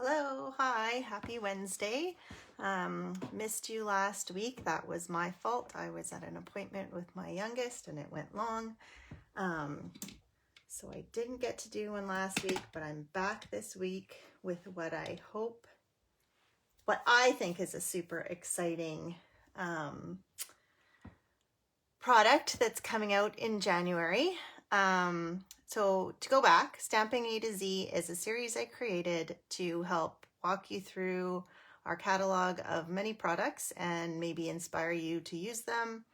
Hello, hi, happy Wednesday. Missed you last week. That was my fault. I was at an appointment with my youngest and it went long. So I didn't get to do one last week, but I'm back this week with what I think is a super exciting product that's coming out in January. So to go back, Stamping A to Z is a series I created to help walk you through our catalog of many products and maybe inspire you to use them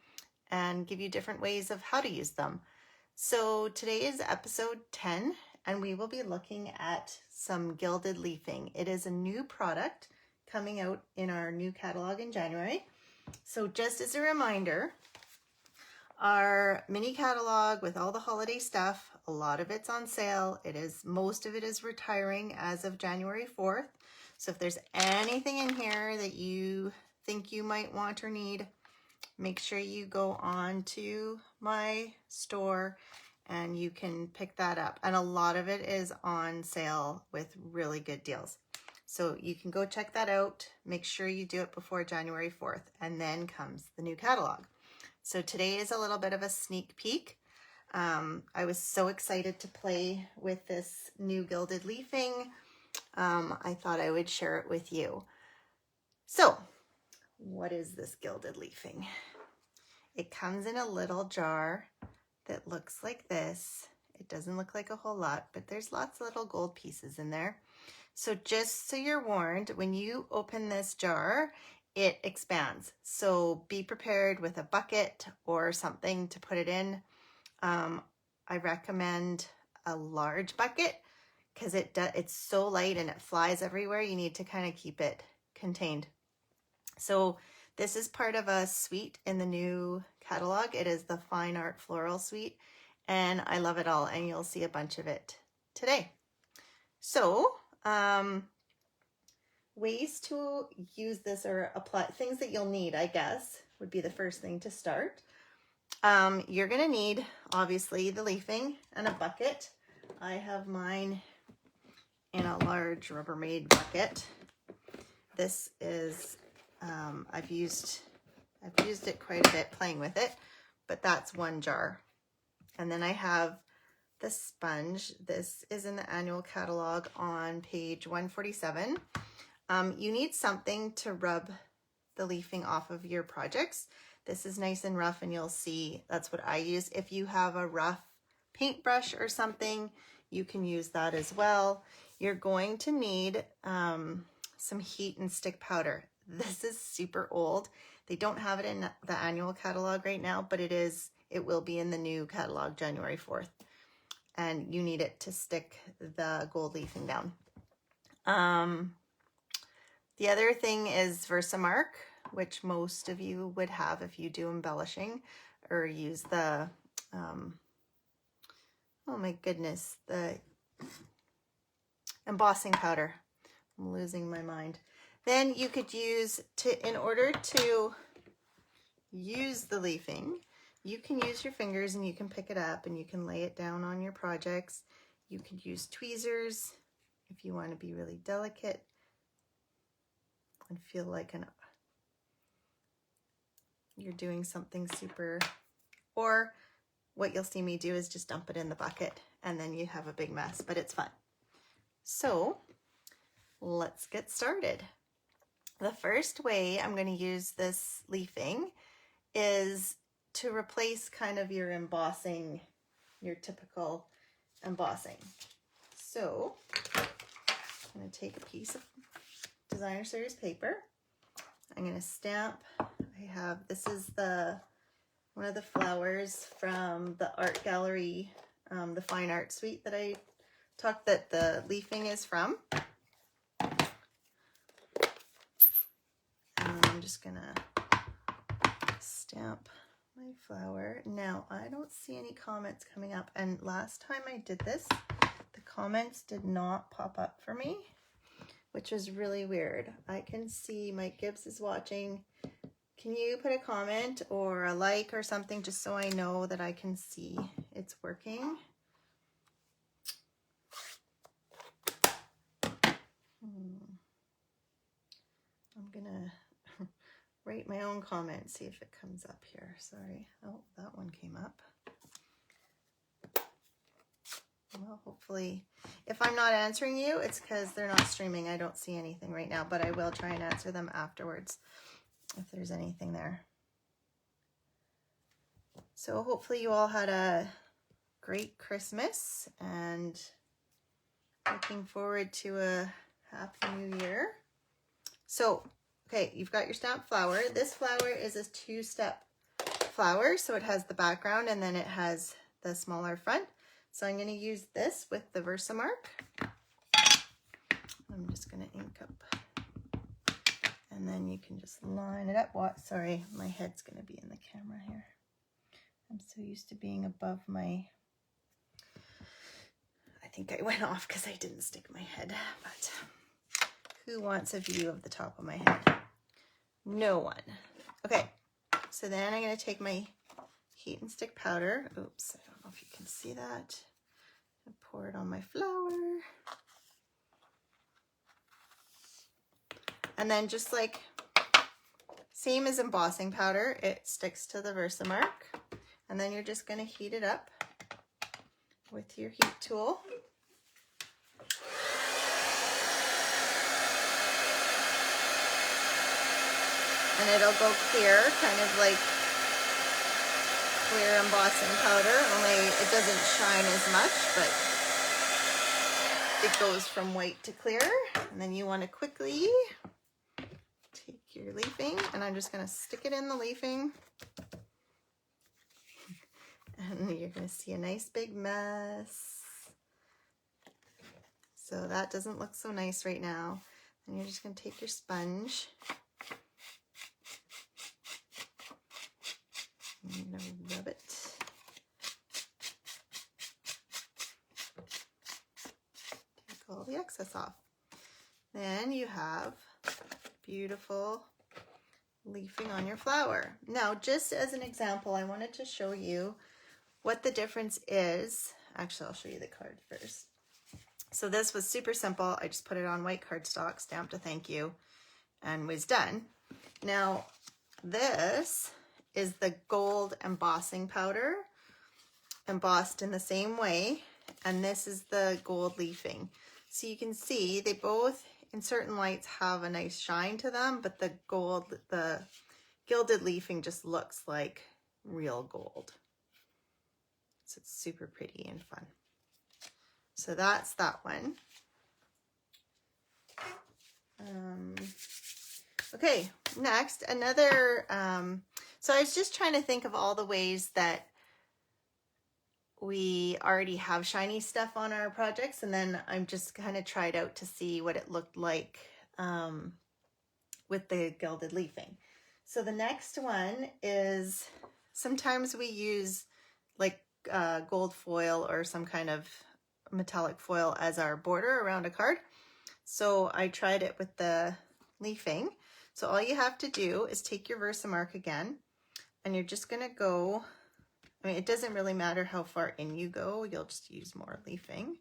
and give you different ways of how to use them. So today is episode 10 and we will be looking at some gilded leafing. It is a new product coming out in our new catalog in January. So just as a reminder, our mini catalog with all the holiday stuff, a lot of it's on sale. Most of it is retiring as of January 4th. So if there's anything in here that you think you might want or need, make sure you go on to my store and you can pick that up. And a lot of it is on sale with really good deals. So you can go check that out. Make sure you do it before January 4th, and then comes the new catalog. So today is a little bit of a sneak peek. I was so excited to play with this new gilded leafing. I thought I would share it with you. So what is this gilded leafing? It comes in a little jar that looks like this. It doesn't look like a whole lot, but there's lots of little gold pieces in there. So just so you're warned, when you open this jar, it expands. So be prepared with a bucket or something to put it in. I recommend a large bucket because it's so light and it flies everywhere. You need to kind of keep it contained. So this is part of a suite in the new catalog. It is the Fine Art Floral Suite, and I love it all, and you'll see a bunch of it today. So ways to use this or apply, things that you'll need, I guess, would be the first thing to start. You're going to need, obviously, the leafing and a bucket. I have mine in a large Rubbermaid bucket. This is, I've used it quite a bit playing with it, but that's one jar. And then I have the sponge. This is in the annual catalog on page 147. You need something to rub the leafing off of your projects. This is nice and rough, and you'll see that's what I use. If you have a rough paintbrush or something, you can use that as well. You're going to need some heat and stick powder. This is super old. They don't have it in the annual catalog right now, but it will be in the new catalog January 4th. And you need it to stick the gold leafing down. The other thing is Versamark, which most of you would have if you do embellishing or use the, oh my goodness, the embossing powder. I'm losing my mind. Then you could use, in order to use the leafing, you can use your fingers and you can pick it up and you can lay it down on your projects. You could use tweezers if you want to be really delicate and feel like you're doing something super, or what you'll see me do is just dump it in the bucket and then you have a big mess, but it's fun. So let's get started. The first way I'm going to use this leafing is to replace kind of your embossing, your typical embossing. So I'm going to take a piece of designer series paper. I'm going to stamp. This is one of the flowers from the art gallery, the fine art suite that I talked that the leafing is from. And I'm just going to stamp my flower. Now, I don't see any comments coming up. And last time I did this, the comments did not pop up for me, which is really weird. I can see Mike Gibbs is watching. Can you put a comment or a like or something just so I know that I can see it's working? write my own comment, see if it comes up here. Sorry. Oh, that one came up. Well, hopefully, if I'm not answering you, it's because they're not streaming. I don't see anything right now, but I will try and answer them afterwards if there's anything there. So hopefully you all had a great Christmas and looking forward to a happy new year. So, okay, you've got your stamped flower. This flower is a 2-step flower, so it has the background and then it has the smaller front. So I'm going to use this with the Versamark. I'm just going to ink up. And then you can just line it up. What? Sorry, my head's going to be in the camera here. I'm so used to being above my... I think I went off because I didn't stick my head. But who wants a view of the top of my head? No one. Okay, so then I'm going to take my heat and stick powder. Oops, I don't know if you can see that. And pour it on my flower. And then just like same as embossing powder, it sticks to the Versamark. And then you're just going to heat it up with your heat tool. And it'll go clear, kind of like clear embossing powder, only it doesn't shine as much, but it goes from white to clear. And then you want to quickly take your leafing, and I'm just going to stick it in the leafing. And you're going to see a nice big mess. So that doesn't look so nice right now. And you're just going to take your sponge. And you're going to rub it. Take all the excess off. Then you have beautiful leafing on your flower. Now, just as an example, I wanted to show you what the difference is. Actually, I'll show you the card first. So this was super simple. I just put it on white cardstock, stamped a thank you, and was done. Now, this is the gold embossing powder, embossed in the same way, and this is the gold leafing. So you can see they both, in certain lights, have a nice shine to them, but the gilded leafing just looks like real gold. So it's super pretty and fun. So that's that one. Okay, next, another, so I was just trying to think of all the ways that we already have shiny stuff on our projects, and then I'm just kind of tried out to see what it looked like with the gilded leafing. So the next one is, sometimes we use like gold foil or some kind of metallic foil as our border around a card. So I tried it with the leafing. So all you have to do is take your Versamark again, and you're just going to go, I mean, it doesn't really matter how far in you go, you'll just use more leafing.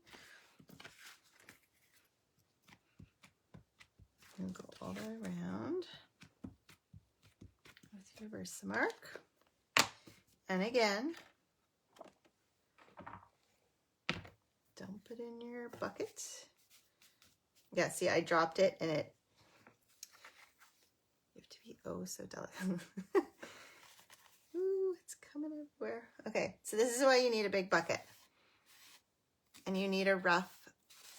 And go all the way around with your Versamark. And again, dump it in your bucket. Yeah, see, I dropped it and it, you have to be oh so delicate. Ooh, it's coming everywhere. Okay, so this is why you need a big bucket. And you need a rough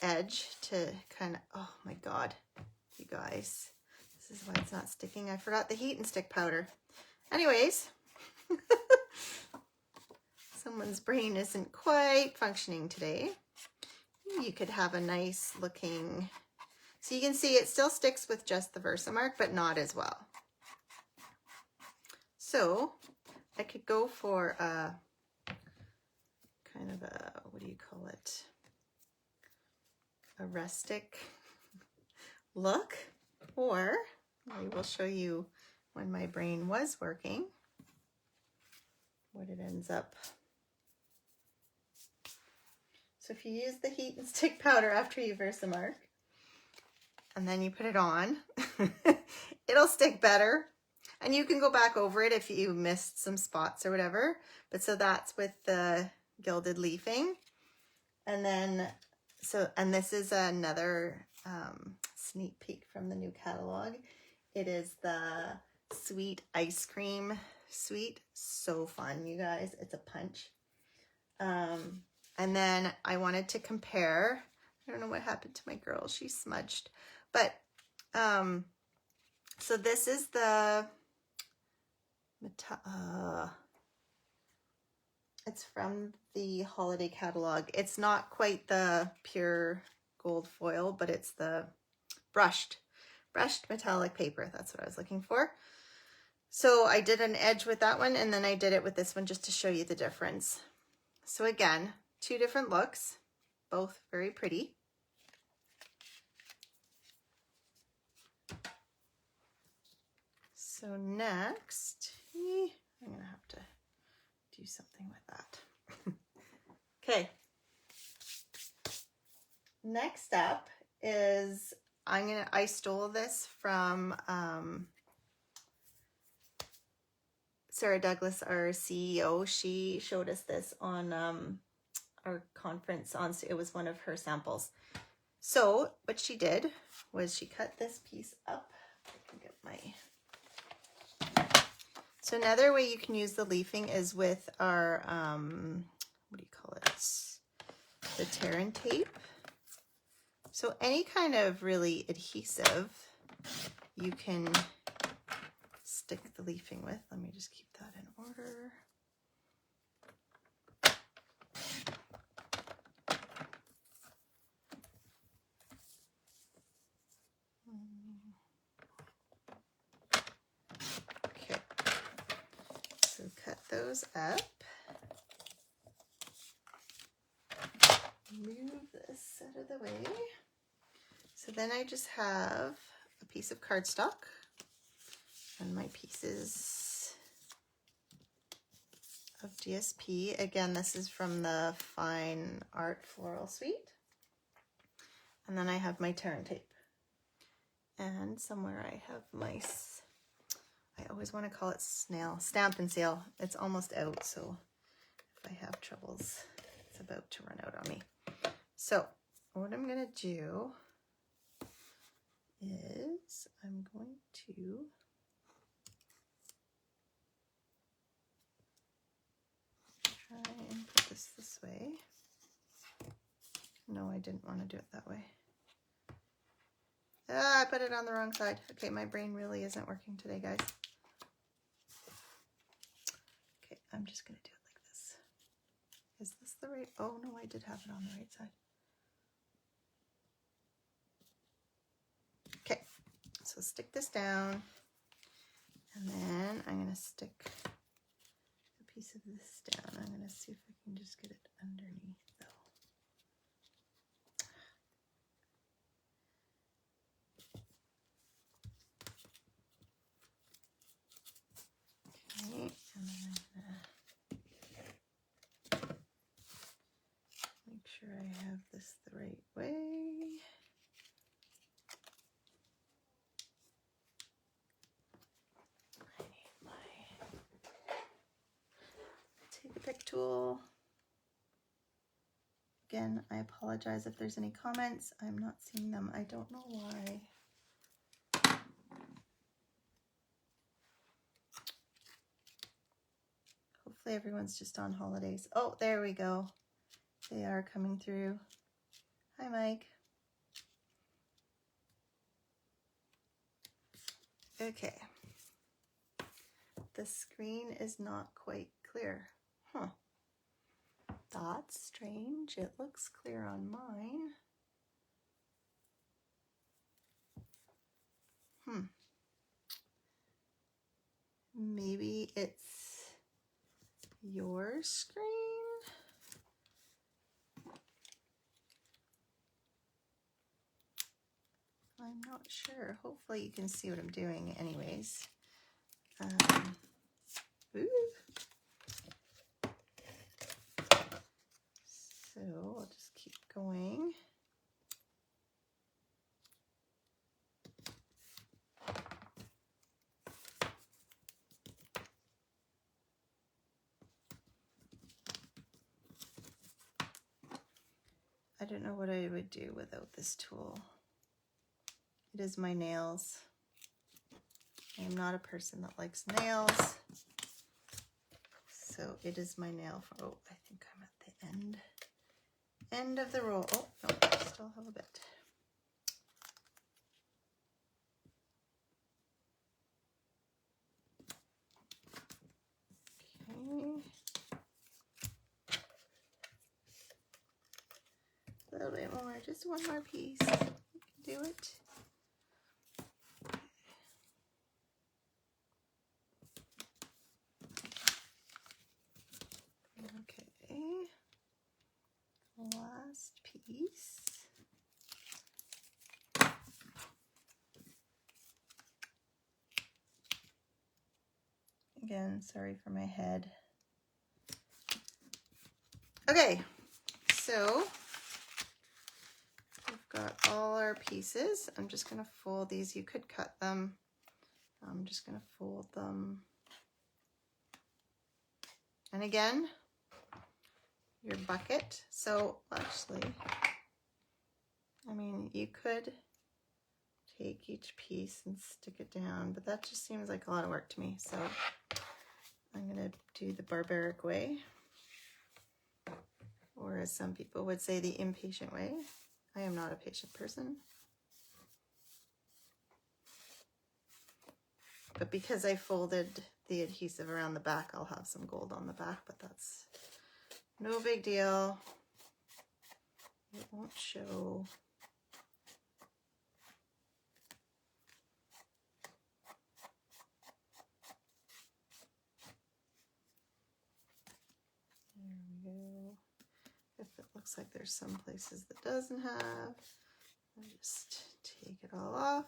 edge to kind of, oh my God, you guys. This is why it's not sticking. I forgot the heat and stick powder. Anyways, someone's brain isn't quite functioning today. You could have a nice looking, so you can see it still sticks with just the Versamark, but not as well. So I could go for a kind of a, what do you call it? A rustic look, or I will show you when my brain was working, what it ends up. So if you use the heat and stick powder after you Versamark, and then you put it on, it'll stick better. And you can go back over it if you missed some spots or whatever. But so that's with the gilded leafing. And then, and this is another sneak peek from the new catalog. It is the sweet ice cream suite. So fun, you guys. It's a punch. And then I wanted to compare. I don't know what happened to my girl. She smudged. But, so this is the, it's from the holiday catalog. It's not quite the pure gold foil, but it's the brushed metallic paper. That's what I was looking for. So I did an edge with that one, and then I did it with this one just to show you the difference. So again, two different looks, both very pretty. So next, I'm gonna have to do something with that. Okay. Next up is I stole this from Sarah Douglas, our CEO. She showed us this on our conference. It was one of her samples. So what she did was she cut this piece up. I can get my. So another way you can use the leafing is with our what do you call it? The tear and tape. So any kind of really adhesive you can stick the leafing with. Let me just keep that in order. Okay, so cut those up. Move this out of the way. So then I just have a piece of cardstock and my pieces of DSP. Again, this is from the Fine Art Floral Suite. And then I have my tear and tape. And somewhere I have my, I always want to call it Stamp and Seal. It's almost out, so if I have troubles, it's about to run out on me. So what I'm going to do is I'm going to try and put this way. No, I didn't want to do it that way. Ah, I put it on the wrong side. Okay, my brain really isn't working today, guys. Okay, I'm just going to do it like this. Is this the right? Oh, no, I did have it on the right side. Okay, so stick this down. And then I'm going to stick a piece of this down. I'm going to see if I can just get it underneath, though. Okay, and then I'm gonna make sure I have this the right way. I need my take a pick tool. Again, I apologize if there's any comments. I'm not seeing them. I don't know why. Hopefully everyone's just on holidays. Oh, there we go. They are coming through. Hi, Mike. Okay. The screen is not quite clear. Huh. That's strange. It looks clear on mine. Maybe it's your screen? I'm not sure. Hopefully you can see what I'm doing anyways. Ooh. So I'll just keep going. I don't know what I would do without this tool. It is my nails. I am not a person that likes nails. So it is my nail. Oh, I think I'm at the end of the roll. Oh, no, I still have a bit. Okay. A little bit more, just one more piece. You can do it. Okay. Last piece. Again, sorry for my head. Okay, so we've got all our pieces. I'm just going to fold these. You could cut them. I'm just going to fold them. And again, your bucket. So actually, I mean, you could take each piece and stick it down, but that just seems like a lot of work to me. So I'm going to do the barbaric way, or as some people would say, the impatient way. I am not a patient person. But because I folded the adhesive around the back, I'll have some gold on the back, but that's no big deal. It won't show. There we go. If it looks like there's some places that doesn't have, I'll just take it all off.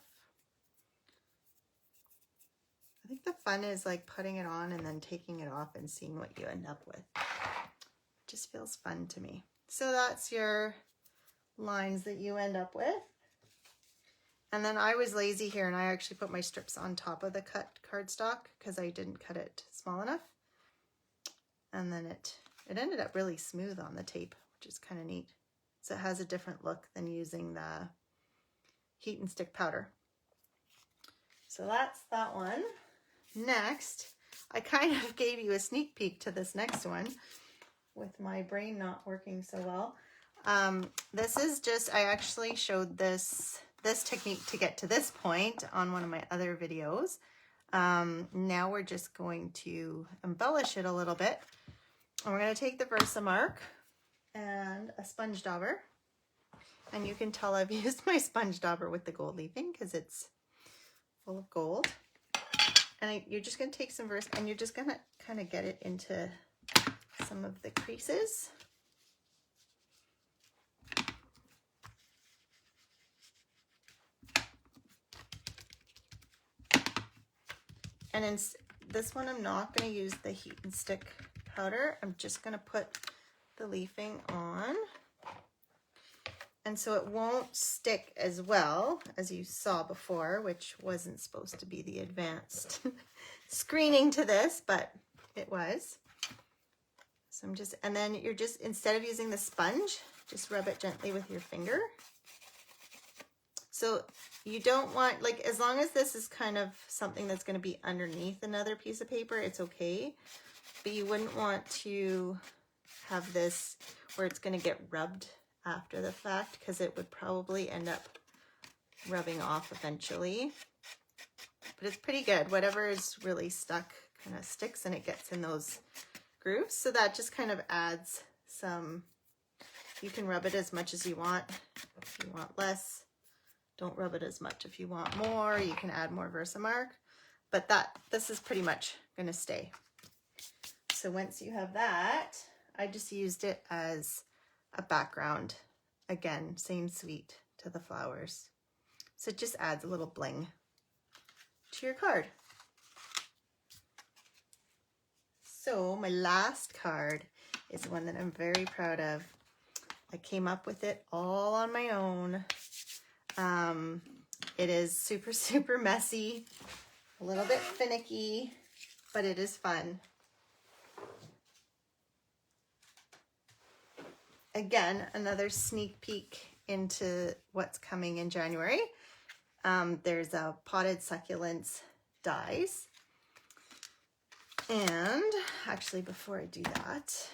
I think the fun is like putting it on and then taking it off and seeing what you end up with. It just feels fun to me. So that's your lines that you end up with. And then I was lazy here and I actually put my strips on top of the cut cardstock because I didn't cut it small enough. And then it ended up really smooth on the tape, which is kind of neat. So it has a different look than using the heat and stick powder. So that's that one. Next, I kind of gave you a sneak peek to this next one with my brain not working so well. This is just, I actually showed this technique to get to this point on one of my other videos. Now we're just going to embellish it a little bit. And we're going to take the Versamark and a sponge dauber. And you can tell I've used my sponge dauber with the gold leafing because it's full of gold. And you're just going to take some Versa and you're just going to kind of get it into some of the creases. And in this one, I'm not going to use the heat and stick powder. I'm just going to put the leafing on. And so it won't stick as well as you saw before, which wasn't supposed to be the advanced screening to this, but it was. So I'm just, and then you're just, instead of using the sponge, just rub it gently with your finger. So you don't want, like, as long as this is kind of something that's going to be underneath another piece of paper, it's okay. But you wouldn't want to have this where it's going to get rubbed after the fact, because it would probably end up rubbing off eventually. But it's pretty good. Whatever is really stuck kind of sticks and it gets in those grooves. So that just kind of adds some, you can rub it as much as you want. If you want less, don't rub it as much. If you want more, you can add more Versamark. But this is pretty much going to stay. So once you have that, I just used it as a background. Again, same sweet to the flowers. So it just adds a little bling to your card. So my last card is one that I'm very proud of. I came up with it all on my own. It is super, super messy, a little bit finicky, but it is fun. again, another sneak peek into what's coming in January. There's a potted succulents dies. And actually, before I do that,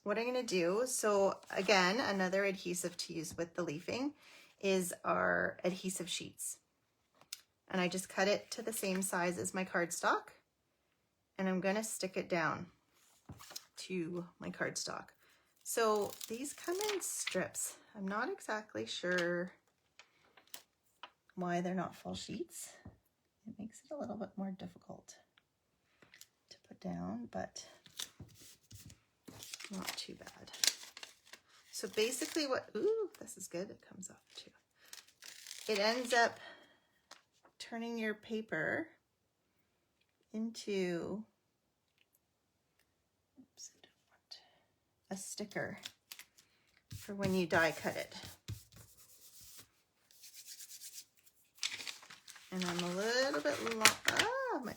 what I'm going to do, so again, another adhesive to use with the leafing is our adhesive sheets. And I just cut it to the same size as my cardstock. And I'm going to stick it down to my cardstock. So these come in strips. I'm not exactly sure why they're not full sheets. It makes it a little bit more difficult to put down, but not too bad. So basically ooh, this is good. It comes off too. It ends up turning your paper into, oops, I don't want a sticker for when you die cut it. And I'm a little bit long. My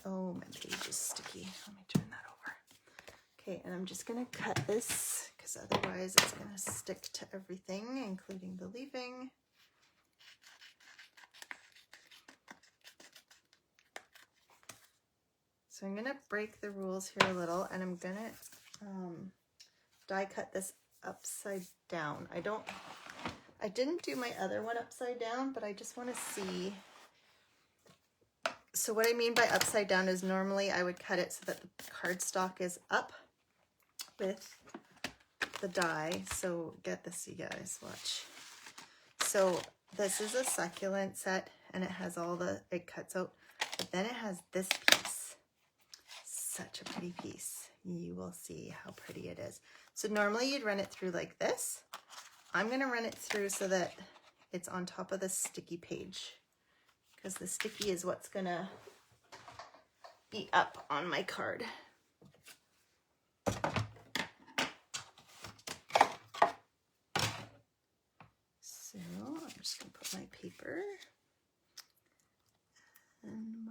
page is sticky. Let me turn that over. Okay, and I'm just gonna cut this because otherwise it's gonna stick to everything, including the leafing. So I'm gonna break the rules here a little, and I'm gonna die cut this upside down. I didn't do my other one upside down, but I just want to see. So what I mean by upside down is normally I would cut it so that the cardstock is up with the die. So get this, you guys, watch. So this is a succulent set, and it has it cuts out, but then it has this piece. Such a pretty piece. You will see how pretty it is. So normally you'd run it through like this. I'm going to run it through so that it's on top of the sticky page, because the sticky is what's going to be up on my card. So I'm just going to put my paper and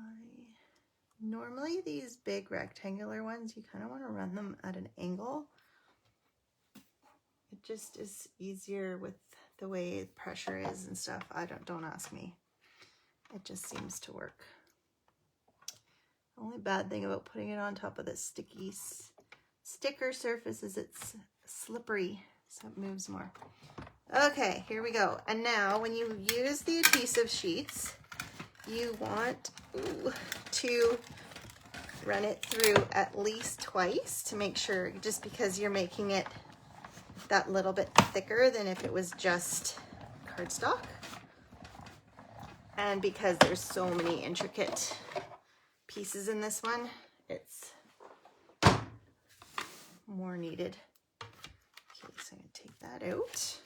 normally these big rectangular ones, you kind of want to run them at an angle. It just is easier with the way the pressure is and stuff. Don't ask me. It just seems to work. The only bad thing about putting it on top of the sticker surface is it's slippery, so it moves more. Okay, here we go. And now when you use the adhesive sheets, you want to run it through at least twice to make sure, just because you're making it that little bit thicker than if it was just cardstock. And because there's so many intricate pieces in this one, it's more needed. Okay, so I'm going to take that out.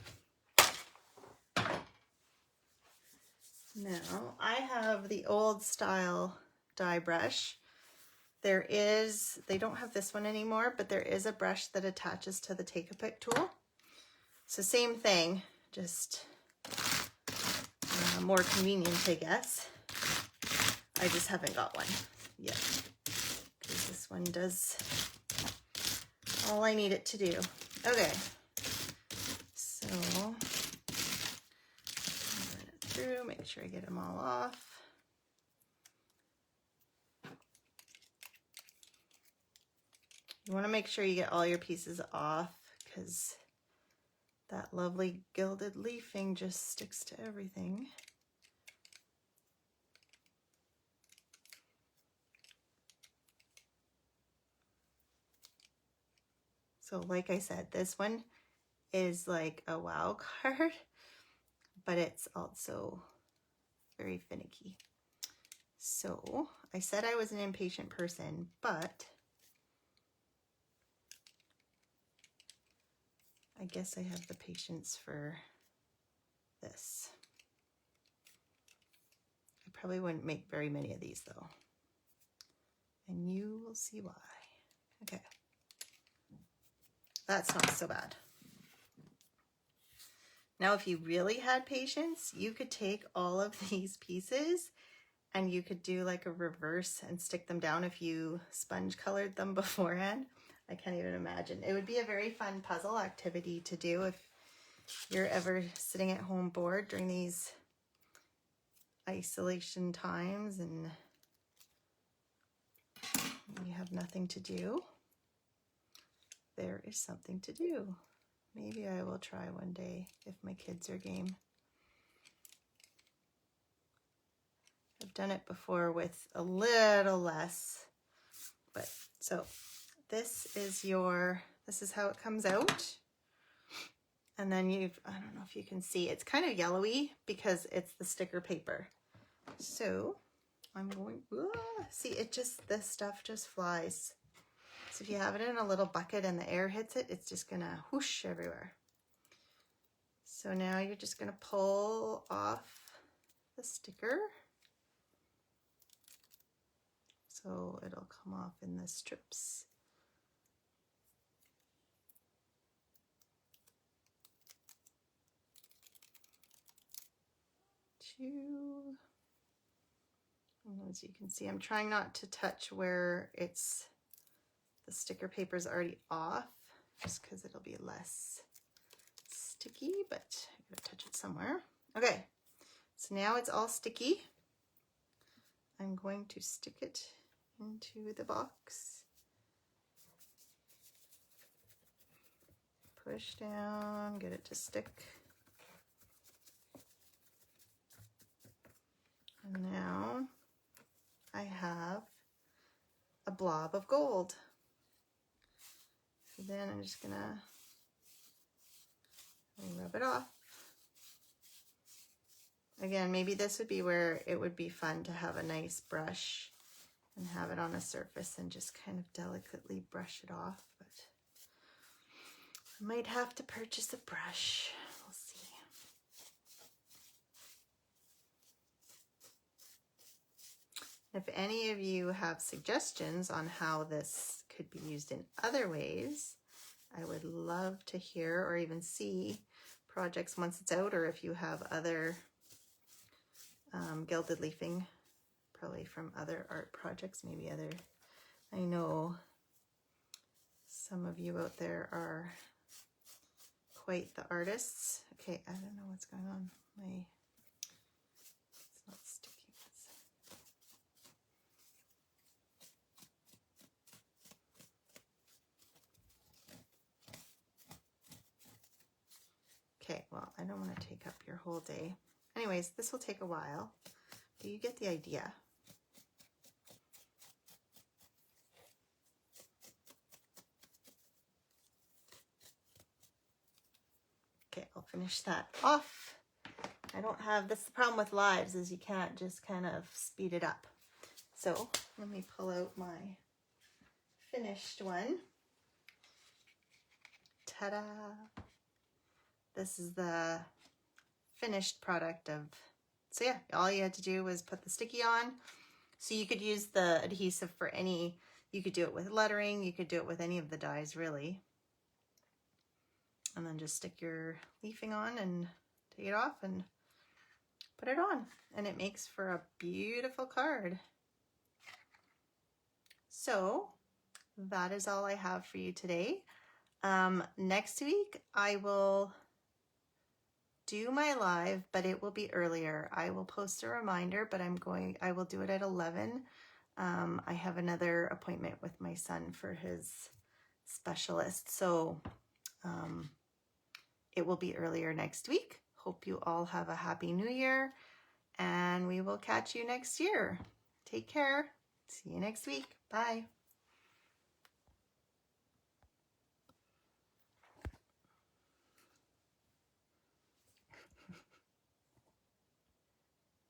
Now, I have the old style die brush. They don't have this one anymore, but there is a brush that attaches to the Take-A-Pick tool. So same thing, just more convenient, I guess. I just haven't got one yet, because this one does all I need it to do. Okay, so run it through, make sure I get them all off. You want to make sure you get all your pieces off, because that lovely gilded leafing just sticks to everything. So like I said, this one is like a wow card, but it's also very finicky. So I said I was an impatient person, but I guess I have the patience for this. I probably wouldn't make very many of these though, and you will see why. Okay, that's not so bad. Now, if you really had patience, you could take all of these pieces and you could do like a reverse and stick them down if you sponge colored them beforehand. I can't even imagine. It would be a very fun puzzle activity to do you're ever sitting at home bored during these isolation times and you have nothing to do, there is something to do. Maybe I will try one day if my kids are game. I've done it before with a little less, but so this is how it comes out. And then I don't know if you can see, it's kind of yellowy because it's the sticker paper. So I'm going, see, this stuff just flies. So if you have it in a little bucket and the air hits it, it's just gonna whoosh everywhere. So now you're just gonna pull off the sticker. So it'll come off in the strips. And as you can see, I'm trying not to touch where the sticker paper is already off, just because it'll be less sticky, but I'm gonna touch it somewhere. Okay, so now it's all sticky. I'm going to stick it into the box. Push down, get it to stick. And now I have a blob of gold. So then I'm just gonna rub it off. Again, maybe this would be where it would be fun to have a nice brush and have it on a surface and just kind of delicately brush it off, but I might have to purchase a brush. We'll see. If any of you have suggestions on how this could be used in other ways, I would love to hear or even see projects once it's out, or if you have other gilded leafing, probably from other art projects, maybe other, I know some of you out there are quite the artists. Okay, I don't know what's going on. It's not sticking. Okay, well, I don't want to take up your whole day. Anyways, this will take a while, but you get the idea. Okay, I'll finish that off. That's the problem with lives, is you can't just kind of speed it up. So let me pull out my finished one. Ta-da! This is the finished product of, so yeah, all you had to do was put the sticky on. So you could use the adhesive for you could do it with lettering, you could do it with any of the dies really. And then just stick your leafing on and take it off and put it on. And it makes for a beautiful card. So that is all I have for you today. Next week I will do my live, but it will be earlier. I will post a reminder, but I will do it at 11. I have another appointment with my son for his specialist. So it will be earlier next week. Hope you all have a happy new year, and we will catch you next year. Take care. See you next week. Bye.